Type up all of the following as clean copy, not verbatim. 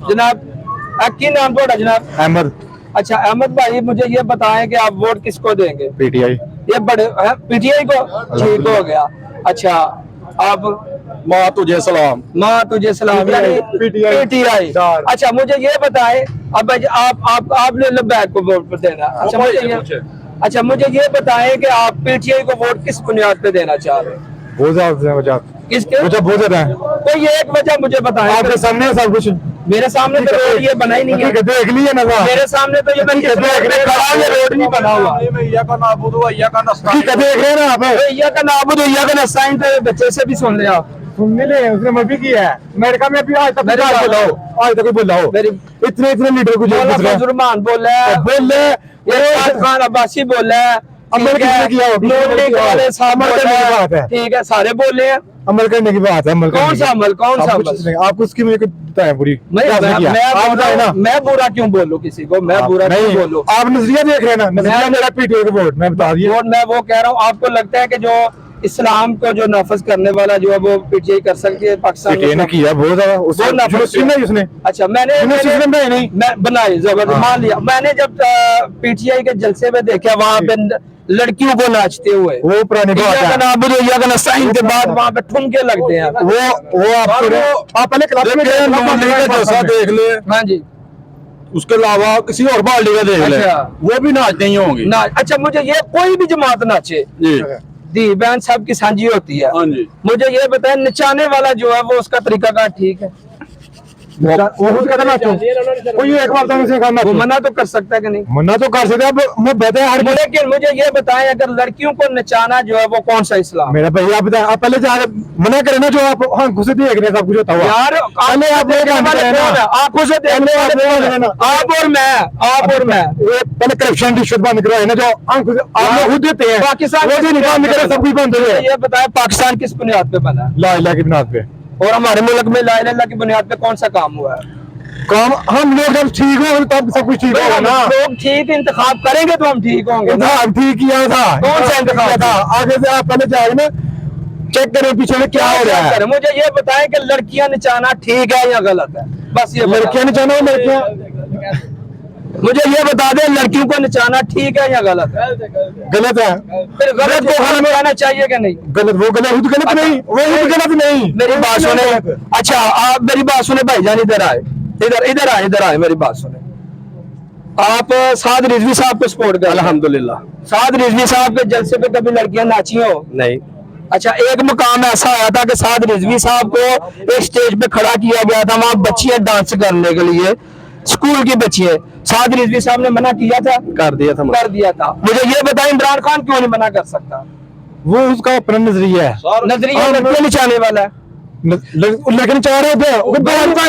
जनाब की नाम थोड़ा जनाब? अहमद। अच्छा अहमद भाई, मुझे ये बताएं कि आप वोट किसको देंगे? पीटीआई। ये बड़े पीटीआई को? ठीक हो गया। अच्छा आप? माँ तुझे सलाम। माँ तुझे सलाम यानी पीटीआई। अच्छा मुझे ये बताएं, अब आपने लब्बैक को वोट देना। अच्छा मुझे ये बताएं कि आप पीटीआई को वोट किस बुनियाद पे देना चाह रहे हैं? बहुत ज्यादा वजह। किसके? वजह बहुत ज्यादा है। कोई एक वजह मुझे बताएं। आपके सामने है सब कुछ। मेरे सामने तो रोड ये बना ही नहीं है। देख लिया ना मेरे सामने तो ये रोड नहीं बना हुआ। देख रहे हैं ना आप? भैया का नाबुद भैया का नस्ताइन तो बच्चे से भी सुन लिया। सुनने ले, उसने मर्जी की है। अमेरिका में भी आज तक आज तक बोला हो इतने इतने लीडर को जुर्मान बोला है, खान अब्बासी बोला है, ठीक है सारे बोले हैं। अमल करने की बात है। अमल कौन सा अमल? कौन सा अमल? आप उसकी मुझे बताएं पूरी। मैं बुरा क्यों बोलूं किसी को? मैं बुरा क्यों बोलूं? आप नजरिया देख रहे हैं ना, नजरिया मेरा पीटीआई का वोट मैं बता दिया। मैं वो कह रहा हूँ, आपको लगता है कि जो इस्लाम को जो नाफज करने वाला जो है वो पीटीआई कर सकती है? पाकिस्तान ने किया बहुत ज्यादा उसने। अच्छा मैंने बनाई जबरदस्त मान लिया। मैंने जब पीटीआई के जलसे में देखा वहाँ पे लड़कियों को नाचते हुए, वो पुरानी बात है के बाद वहाँ पे ठुमके लगते हैं। वो आप पहले क्लास में जैसा देख ले। हाँ जी। उसके अलावा किसी और पार्टी का देख ले, वो भी नाचते ही होंगे। अच्छा मुझे ये कोई भी जमात नाचे दी बहन साहब की सांझी होती है। मुझे ये बताएं नचाने वाला जो है वो उसका तरीका का ठीक है? वो एक बार वो मना तो कर सकता है कि नहीं? मना तो कर सकते हैं। लेकिन मुझे ये बताएं अगर लड़कियों को नचाना जो है वो कौन सा इस्लाम? मेरा भैया आप बताएं, आप पहले मना करें ना जो आप आंखों से देख रहे हैं सब कुछ होता हुआ। यार पहले आंखों से देखने वाले आप और मैं पहले करप्शन रिश्वत बंद करवाए ना, जो आंखों से आप खुद देते हैं। पाकिस्तान सब कुछ बंद हो। ये बताएं पाकिस्तान किस बुनियाद पे बना? ला इलाहा की बुनियाद पे। और हमारे मुल्क में ला इलाहा की बुनियाद पे कौन सा काम हुआ है? काम हम लोग जब ठीक हो तब सब कुछ ठीक होगा ना। लोग ठीक इंतखाब करेंगे तो हम ठीक होंगे। ठीक किया था। कौन सा इंतखाब था? आगे से आप पहले जाए ना, चेक करें पीछे में क्या हो रहा है। मुझे ये बताएं कि लड़कियां नचाना ठीक है या गलत है? बस ये लड़कियां नचाना, लड़कियां मुझे ये बता दें लड़कियों को नचाना ठीक है या गलत है? गलत है। फिर गलत को खाना में आना चाहिए कि नहीं? गलत वो गलत नहीं, वो गलत नहीं। मेरी बात सुने। अच्छा आप मेरी बात सुने भाईजान, इधर आए, इधर आए मेरी बात सुने। आप साद रिजवी साहब को सपोर्ट कर? अल्हम्दुलिल्लाह। साद रिजवी साहब के जलसे पे कभी लड़कियां नाची हो? नहीं। अच्छा एक मुकाम ऐसा आया था कि साद रिजवी साहब को एक स्टेज पे खड़ा किया गया था, वहां बच्चियां डांस करने के लिए, स्कूल की बच्चियां। साद रिजवी साहब ने मना किया था? कर दिया था। मुझे ये बताएं इमरान खान क्यों नहीं मना कर सकता? वो उसका अपना नजरिया है। नजरिया लड़कियां नचाने वाला है। लेकिन चाह रहे थे है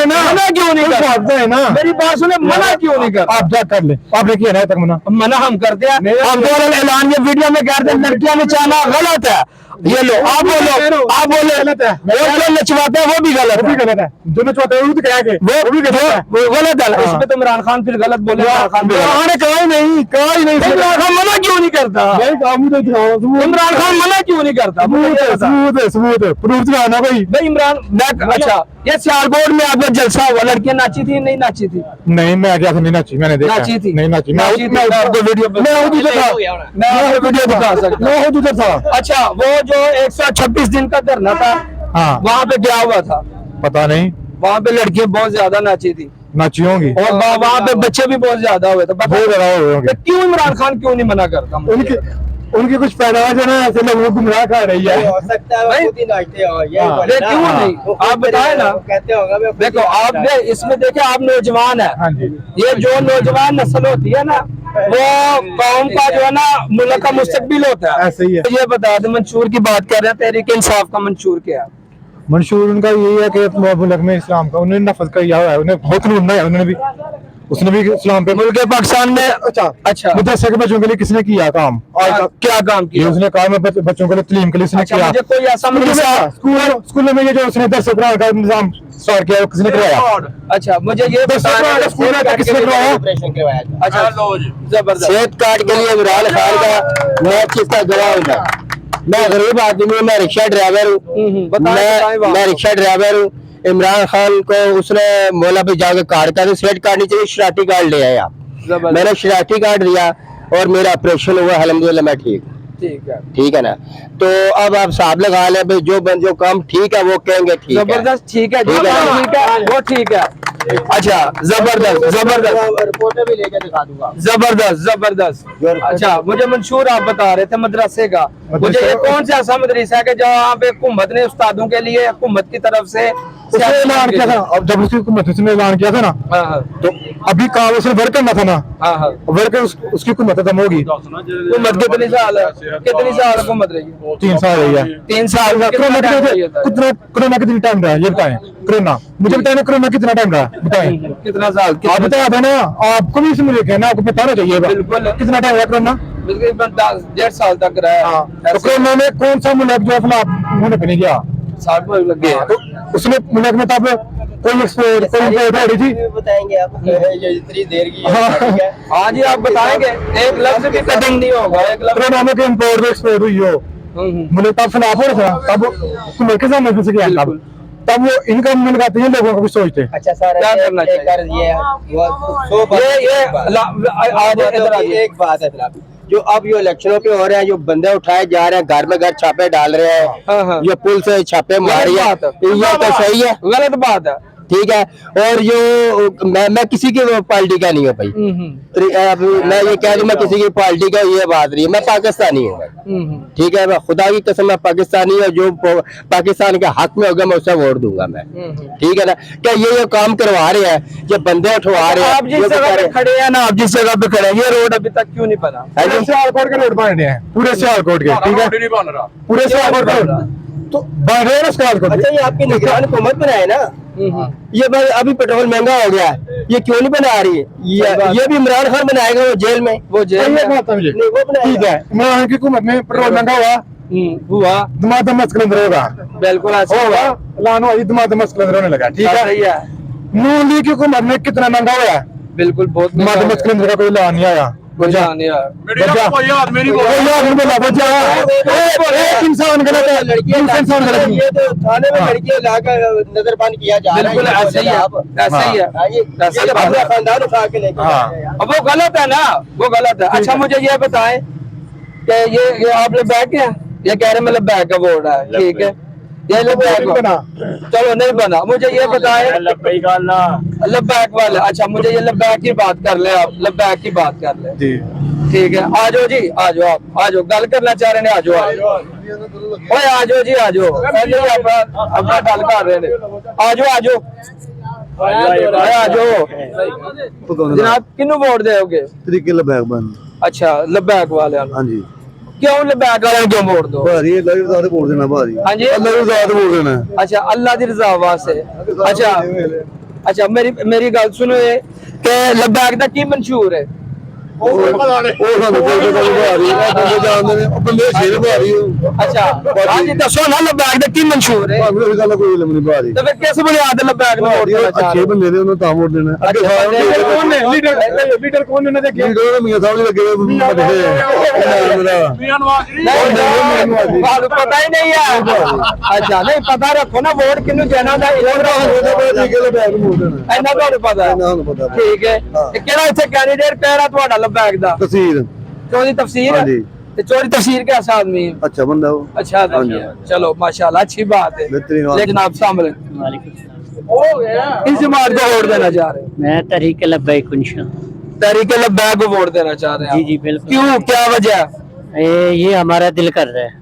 ना, मना क्यों नहीं करता है ना? मेरी बात सुने, मना क्यों नहीं करता? आप क्या कर ले, आपने किया ना तक मना हम करते हैं। हम ऐलान ये वीडियो में कहते हैं लड़कियां नचाना गलत है। ये लो आप बोलो गलत है। जो नचवाते हैं वो भी गलत है। जो नचवाते हैं वो भी क्या गलत है। इसमें तो इमरान खान फिर गलत बोले। कहा ही नहीं इमरान खान मना क्यों नहीं करता? इमरान खान मना क्यों नहीं करता? प्रूफ दिखाना कोई। भाई इमरान अच्छा ये सियालकोट में आपका जलसा हुआ, लड़कियां नाची थी नहीं नाची थी? नहीं मैं क्या नहीं नाची, मैंने देखा नाची थी। नहीं नाची। मैं आपको वीडियो दिखा सकता था। अच्छा वो जो 126 दिन का धरना था, हाँ वहाँ पे क्या हुआ था? पता नहीं। वहाँ पे लड़कियां बहुत ज्यादा नाची थी, नाची होंगी, और वहाँ पे बच्चे भी बहुत ज्यादा हुए थे। बहुत ज्यादा हुए। क्यों इमरान खान क्यों नहीं मना करता? उनकी कुछ पैदावार जो ना ऐसे लोगों को गुमराह कर रही है। हो सकता है वो खुद ही नाचते हो। क्यों नहीं आप बताए ना? कहते होगा देखो आपने इसमें देखे, आप नौजवान है। ये जो नौजवान नस्ल होती है ना, वो कौम का जो है ना मुल्क का मुस्तकबिल होता है। ऐसे ही है। ये बता दे, मंशूर की बात कर रहे हैं, तहरीक इंसाफ का मंशूर क्या है? मंशूर उनका यही है कि मुल्क में इस्लाम का उन्होंने नफज किया हुआ है, उन्हें बहुत ढूंढना है। उसने भी इस्लाम पे मुल्क पाकिस्तान में अच्छा मुदस्सिर के बच्चों के लिए किसने किया काम? क्या काम किया? उसने कहा मैं बच्चों के लिए तलीम के लिए उसने किया। मुझे कोई ऐसा स्कूल में ये जो उसने दरस कुरान का निजाम स्टार्ट किया किसने करवाया? अच्छा मुझे ये स्कूल में किसने करवाया? अच्छा जबरदस्त। सेहत कार्ड के लिए इमरान खान का मैं किसका गवाह हूँ? मैं गरीब आदमी हूँ, मैं रिक्शा ड्राइवर हूँ। मैं रिक्शा ड्राइवर हूँ। इमरान खान को उसने बोला भाई जाके कार्ड का सेट कार्ड नहीं चाहिए, शरारती कार्ड ले आए आप। मैंने शरारती कार्ड दिया और मेरा ऑपरेशन हुआ, अल्हम्दुलिल्लाह मैं ठीक हूँ। ठीक है ना। तो अब आप साहब लगा ले भाई, जो काम ठीक है वो कहेंगे ठीक है, जबरदस्त ठीक है, ठीक है, वो ठीक है। अच्छा जबरदस्त जबरदस्त रिपोर्टर भी लेके दिखा दूंगा। जबरदस्त जबरदस्त। अच्छा मुझे मंशूर आप बता रहे थे मदरसे का, मुझे ये कौन सा ऐसा मदरसा है कि जहाँ पे हुकूमत ने उस्तादों के लिए हुकूमत की तरफ से ऐलान किया था? अब जब उसकी हुकूमत ने ऐलान किया था ना, तो अभी काम उसने वर्क करना था ना, वर्क उसकी हुकूमत खत्म होगी। हुकूमत कितनी साल हुकूमत रही? 3 साल रही है। 3 साल। कोरोना कितनी टाइम रहा है ये बताएं? कोरोना मुझे बताएं, कोरोना कितना टाइम रहा बताएं? कितना साल? आप बता देना, आपको भी इसमें लेके ना, आपको बताना चाहिए बिल्कुल। कितना टाइम रहा कोरोना? 1.5 साल तक रहा। तो कोरोना में कौन सा मुल्क जो अपना होने पे नहीं गया? 60 पर लग गया। तो उसने मुल्क में तब कोई एक्सपोर्ट कोई थी? बताएंगे आप इतनी देर की। हाँ जी आप बताएंगे, एक लफ्ज भी कटिंग नहीं होगा, एक लफ्ज। कोरोना में इम्पोर्ट एक्सपोर्ट हुई हो, मुझे तब खिलाफ हो रहा था, तब मुल्क के सामने फिर से किया, तब वो इनकम मिल जाती है, लोगों को भी सोचते। अच्छा सर, क्या करना चाहिए? एक बात है फिर, जो अब ये इलेक्शनों पे हो रहे हैं, जो बंदे उठाए जा रहे हैं, घर में घर छापे डाल रहे हैं, ये पुल से छापे मारे हैं, ये तो सही है? गलत बात है। ठीक है। और जो मैं किसी की पार्टी का नहीं हूँ भाई, मैं ये कह दूं मैं किसी की पार्टी का, ये बात नहीं है, मैं पाकिस्तानी हूँ। ठीक है, मैं खुदा की कसम मैं पाकिस्तानी हूँ, जो पाकिस्तान के हक में होगा मैं उसे वोट दूंगा मैं। ठीक है ना। क्या ये काम करवा रहे हैं, जो बंदे उठवा रहे हैं? आप जिस जगह पे खड़े हैं ना, आप जिस जगह पे खड़े हैं, ये रोड अभी तक क्यों नहीं बना? सियालकोट के रोड बन रहे हैं, पूरे सियालकोट के। ठीक है, पूरे सियालकोट का तो बन रहे हैं ना सियालकोट। अच्छा, ये आपकी निगरान हुकूमत बनाए ना, ये भाई अभी पेट्रोल महंगा हो गया है, ये क्यों नहीं बना रही है? ये भी इमरान खान बनाएगा, वो जेल में, वो जेल में। ठीक है, इमरान की हुकूमत में पेट्रोल महंगा हुआ, दिमाग मस्कल अंदर होगा। बिल्कुल ऐसा होगा, लानो दिमाग मस्कल अंदर होने लगा। ठीक है, नून लीग की हुकूमत में कितना महंगा हुआ है? बिल्कुल बहुत दिमाग मस्कल अंदर का कोई लान नहीं आया। इंसान गलत है, इंसान गलत है। ये तो थाने में लड़कियां लाकर नजरबंद किया जा रहा है। बिल्कुल ऐसा ही है, ऐसा ही है। अपना खानदान उठा के लेके अब वो गलत है ना, वो गलत है। अच्छा मुझे ये बताएं कि ये आप लोग बैग हैं, ये कह रहे मतलब बैग का बोर्ड है, ठीक है, ये लब्बैक बना, चलो नहीं बना। मुझे ये बताएं लब्बैक वाले। अच्छा मुझे ये लब्बैक की बात कर ले, आप लब्बैक की बात कर ले। ठीक है, आ जाओ जी, आ जाओ, आप आ जाओ, गल करना चाह रहे हैं, आ जाओ, आ जाओ जी, आ जाओ, अपना गल कर रहे हैं, आ जाओ, आ जाओ, आ जाओ जनाब। किन्नू वोट दोगे? तरीके लब्बैक बन। अच्छा लब्बैक वाले, हाँ जी। क्यों लब्बैक वाले क्यों वोट दो? भारी अल्लाह की रज़ा वोट देना भारी। हाँ जी, अल्लाह की रज़ा वोट देना। अच्छा अल्लाह की रज़ा वास्ते। अच्छा अच्छा मेरी गल सुनो, ये कि लब्बैक दा की मंशूर है? अच्छा हाँ जी दसो ना, लब्बैक दा की मंशूर है? तो फिर किस बुनियाद लब्बैक में वोट देना चाह रहे हो? बंदे ने उन्होंने तां वोट देना। कौन है लीडर कौन है? लीडर मियां साहब ने लगे पता ही नहीं है। अच्छा नहीं पता, रखो ना वोट किन्नू देना था, इन्ना तुहानू पता है? ठीक है, केड़ा इत्थे कैंडिडेट कह रहा ਤੁਹਾਡਾ लब्बैक दा? तफसीर चोरी तफसीर है? ते चोरी तफसीर कैसा आदमी है? अच्छा बंदा हो। अच्छा आदमी है, चलो माशाल्लाह अच्छी बात है। लेकिन आप सामने इस जमात को वोट देना चाह रहे हैं? मैं तहरीक लब्बैक तहरीक लब्बैक को वोट देना चाह रहे हैं? जी जी बिल्कुल। क्यों, क्या वजह? ये हमारा दिल कर रहा है।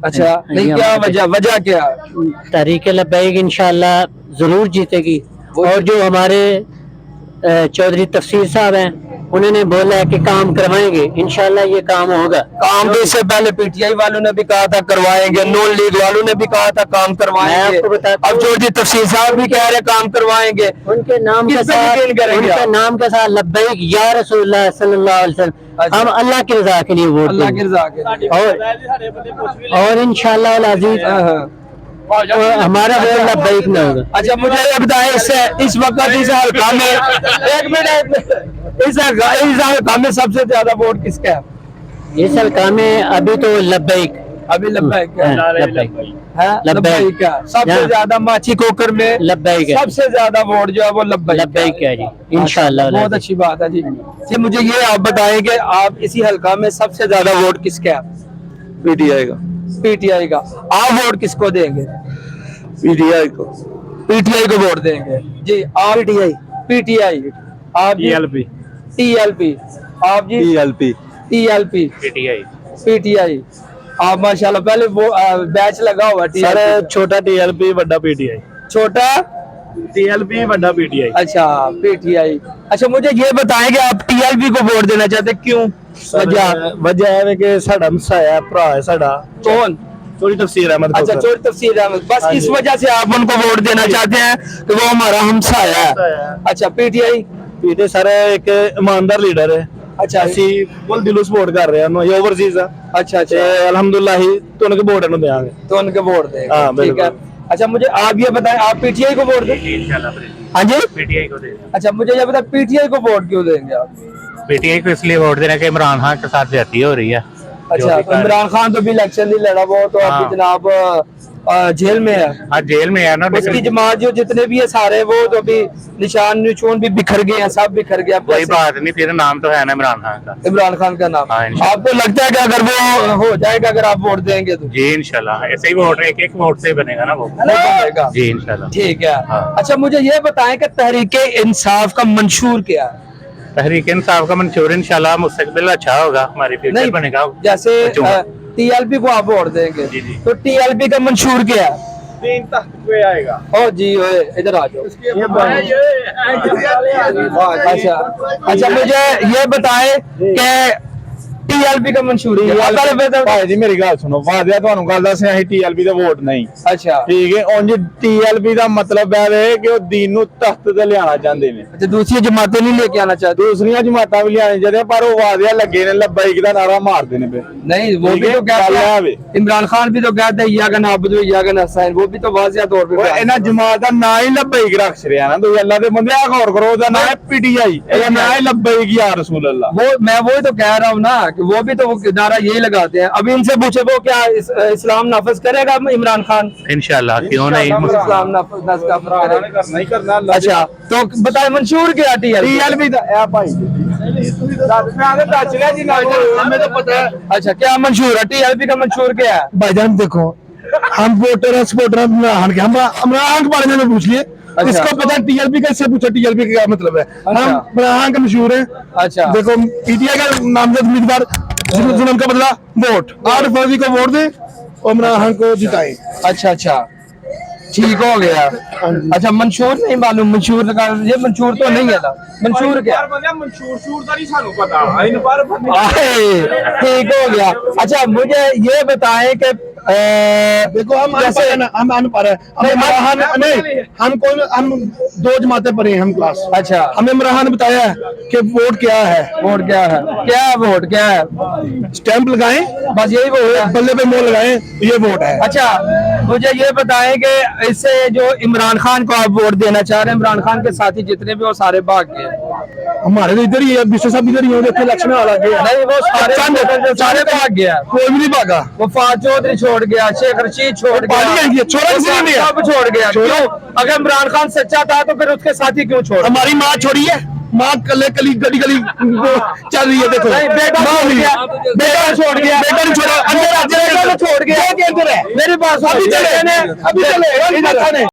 अच्छा नहीं, क्या वजह क्या? तहरीक लब्बैक इंशाल्लाह जरूर जीतेगी। और जो हमारे चौधरी तफसीर साहब हैं, उन्होंने बोला है कि काम करवाएंगे, इंशाल्लाह ये काम होगा। काम भी इससे पहले पीटीआई वालों ने भी कहा था करवाएंगे, नून लीग वालों ने भी कहा था काम करवाएंगे, अब चौधरी तफसीर साहब भी कह रहे काम करवाएंगे। उनके नाम के साथ लब्बैक या रसूलुल्लाह सल्लल्लाहु अलैहि वसल्लम, हम अल्लाह की रजा के लिए वोट, अल्लाह की रजा के और इंशाल्लाह अल अजीज हमारा वोट लब्बैक में होगा। अच्छा मुझे ये बताएं, इस वक्त इस हल्का में, एक मिनट, इस हल्का में सबसे ज्यादा वोट किसका है? इस हल्का में अभी तो लब्बैक अभी लब्बैक है। लब्बैक है लब्बैक का सबसे यहाँ- ज्यादा माची कोकर में लब्बैक है, सबसे ज्यादा वोट जो है वो लब्बैक लब्बैक का है जी, इंशाल्लाह। बहुत अच्छी बात है जी। जी मुझे ये आप बताएं कि आप इसी हलका में सबसे ज्यादा वोट किसके है? पीटीआई का। पीटीआई का। आप वोट किसको देंगे? पीटीआई को। पीटीआई को वोट देंगे जी। आप पीटीआई पीटीआई आप टीएलपी। टीएलपी आप जी टीएलपी। टीएलपी पीटीआई पीटीआई आप माशाल्लाह पहले वो बैच लगा हुआ सर TLP छोटा टीएलपी बड़ा पीटीआई। छोटा टीएलपी बड़ा पीटीआई। अच्छा पीटीआई। अच्छा मुझे ये बताएं कि आप टीएलपी को वोट देना चाहते हैं, क्यों? वजह वजह है कि साडा मसा है भरा है साडा कौन? थोड़ी तफसीर अहमद। अच्छा चोर तफसीर अहमद, बस इस वजह से आप उनको वोट देना चाहते हैं कि वो हमारा हमसाया है। अच्छा पीटीआई पीटे सर एक ईमानदार लीडर है। अच्छा ਅਸੀਂ ਫੁੱਲ ਦਿਲੋਂ ਸਪੋਰਟ ਕਰ ਰਹੇ ਹਾਂ ਇਹ ਓਵਰਸੀਜ਼ ਆ अच्छा ਤੇ अच्छा ਅਲਹਮਦੁਲਿल्लाह ਹੀ ਤੁਹਾਨੂੰ ਵੋਟ ਨੂੰ ਦੇਵਾਂਗੇ। तो उनके वोट देंगे हाँ, ठीक है। अच्छा मुझे आप ये बताएं आप पीटीआई को वोट दें? इंशाल्लाह हाँ जी। पीटीआई को दे अच्छा मुझे ये बताएं पीटीआई को वोट क्यों देंगे आप? पीटीआई को इसलिए वोट देना कि इमरान खान के साथ ज्यादती हो रही है। अच्छा तो इमरान खान तो भी इलेक्शन नहीं लड़ा, वो तो अभी हाँ। जनाब जेल में है। हाँ जेल में है ना, उसकी लेकिन जमात जो जितने भी है सारे वो तो अभी निशान निचून भी बिखर गए हैं, सब बिखर गया। कोई बात नहीं, फिर नाम तो है ना इमरान खान का। इमरान खान का नाम। हाँ, इंशाल्लाह। आपको लगता है कि अगर वो हो जाएगा अगर आप वोट देंगे तो जी इंशाल्लाह ऐसे ही वोट एक एक वोट से ही बनेगा ना वो। बनेगा? जी इंशाल्लाह। ठीक है। हाँ। अच्छा मुझे ये बताएं कि तहरीके इंसाफ का मंशूर क्या है? तहरीक इंसाफ का मंशूर इंशाल्लाह मुस्तकबिल अच्छा होगा, हमारी फ्यूचर बनेगा। जैसे अच्छा। टीएलपी को आप वोट देंगे जी, जी। तो टीएलपी का मंशूर क्या है? 3 तक पे आएगा। ओ जी ओए इधर आ जाओ। अच्छा अच्छा मुझे ये बताएं कि टीएलपी का मंशूर क्या है? पहले बता- ਭਾਈ ਜੀ ਮੇਰੀ ਗੱਲ ਸੁਣੋ ਵਾਦਿਆ ਤੁਹਾਨੂੰ ਗੱਲ ਦੱਸਿਆ ਅਸੀਂ ਟੀਐਲਪੀ ਦੇ ਵੋਟ ਨਹੀਂ अच्छा ਠੀਕ ਹੈ ਉਂਝ ਟੀਐਲਪੀ ਦਾ ਮਤਲਬ ਹੈ ਕਿ ਉਹ ਦੀਨ ਨੂੰ ਤਖਤ ਤੇ ਲਿਆਉਣਾ ਚਾਹੁੰਦੇ ਨੇ अच्छा दूसरी जमातें नहीं लेके आना चाहते? ਦੂਸਰੀਆਂ ਜਮਾਤਾਂ ਵੀ ਲਿਆਉਣੀ ਚਾਹੁੰਦੇ ਪਰ ਉਹ ਵਾਦਿਆ ਲੱਗੇ ਨੇ ਲੱਬਾਈਕ ਦਾ ਨਾਰਾ ਮਾਰਦੇ ਨੇ ਫਿਰ नहीं वो ठीक भी है, तो कहते डालना है हैं अभी। इमरान खान भी तो कहते हैं या गन आबदू या गन हसैन, वो भी तो वाजिया तौर पे ਉਹ ਇਹਨਾਂ ਜਮਾਤ ਦਾ ਨਾਂ ਹੀ ਲੱਬਾਈਕ ਰੱਖ ਛੜਿਆ ਨਾ ਤੁਸੀਂ ਅੱਲਾ ਦੇ ਬੰਦੇ ਆ ਗੌਰ ਕਰੋ ਉਹਦਾ ਨਾਂ ਹੈ ਪੀਟੀਆਈ ਇਹਦਾ ਨਾਂ ਹੈ ਲੱਬਾਈਕ या रसूल अल्लाह। वो मैं वही तो कह रहा हूँ ना कि वो भी तो वो नारा यही लगाते हैं। अभी इनसे पूछे वो क्या इस्लाम नाफिज करेगा इमरान खान? इंशाल्लाह क्यों नहीं। इस्लाम नाफिज करेगा। ਕਰਨਾ ਹੀ ਕਰਨਾ ਅੱਲਾ अच्छा तो बताए मंशूर क्या टीएलपी? ਟੀਐਲਪੀ ਦਾ ਇਹ ਭਾਈ ਮੈਂ ਆਦੇ ਦੱਸ ਰਿਹਾ ਜੀ ਨਾ हमें तो पता है। अच्छा क्या मंशूर है टीएलपी का मंशूर क्या है? भाईजान देखो हम वोटर हैं सपोर्टर हैं इमरान के हम इमरान के बारे में पूछ लिए अच्छा। इसको पता है टीएलपी का, इससे पूछो टीएलपी का क्या मतलब है। अच्छा। हम इमरान के मशहूर है। अच्छा देखो पीटीआई का नामजद उम्मीदवार जुल्म का बदला वोट 8 फरवरी को वोट दे और इमरान को जिताए। अच्छा अच्छा ठीक हो गया। अच्छा मंशूर नहीं मालूम, मंशूर का ये मंशूर तो नहीं है ना, मंशूर क्या ठीक हो गया। अच्छा मुझे ये बताएं कि देखो हम अनपढ़ है हम 2 जमातें पढ़े हैं हम क्लास। अच्छा हमें इमरान ने बताया है कि वोट क्या है। वोट क्या है? क्या है वोट क्या है? स्टैंप लगाएं बस यही वो है। बल्ले पे मोल लगाएं ये वोट है। अच्छा मुझे ये बताएं कि इससे जो इमरान खान को आप वोट देना चाह रहे हैं, इमरान खान के साथी जितने भी वो सारे भाग गए। हमारे तो इधर ही है विश्व सब इधर ही है देखो इलेक्शन वाला गया नहीं वो सारे भाग गया। कोई भी नहीं भागा। वो फाज चौधरी छोड़ गया, शेख रशीद छोड़ पार्टी गया, है, छोड़ा किसी ने नहीं है। सब छोड़ गया। छोड़ा। क्यों? अगर इमरान खान सच्चा था तो फिर उसके साथी क्यों छोड़? हमारी माँ छोड़ी है, माँ कले कली गली गली चल रही है देखो। नहीं बेटा माँ छोड़ भी। गया, बेटा छोड़ गया, बेटा नहीं छोड़ा, अंदर बेटा तो छोड़ गया। छोड़ गया। मेरी बात अभी चले, अभी चले, इधर आने।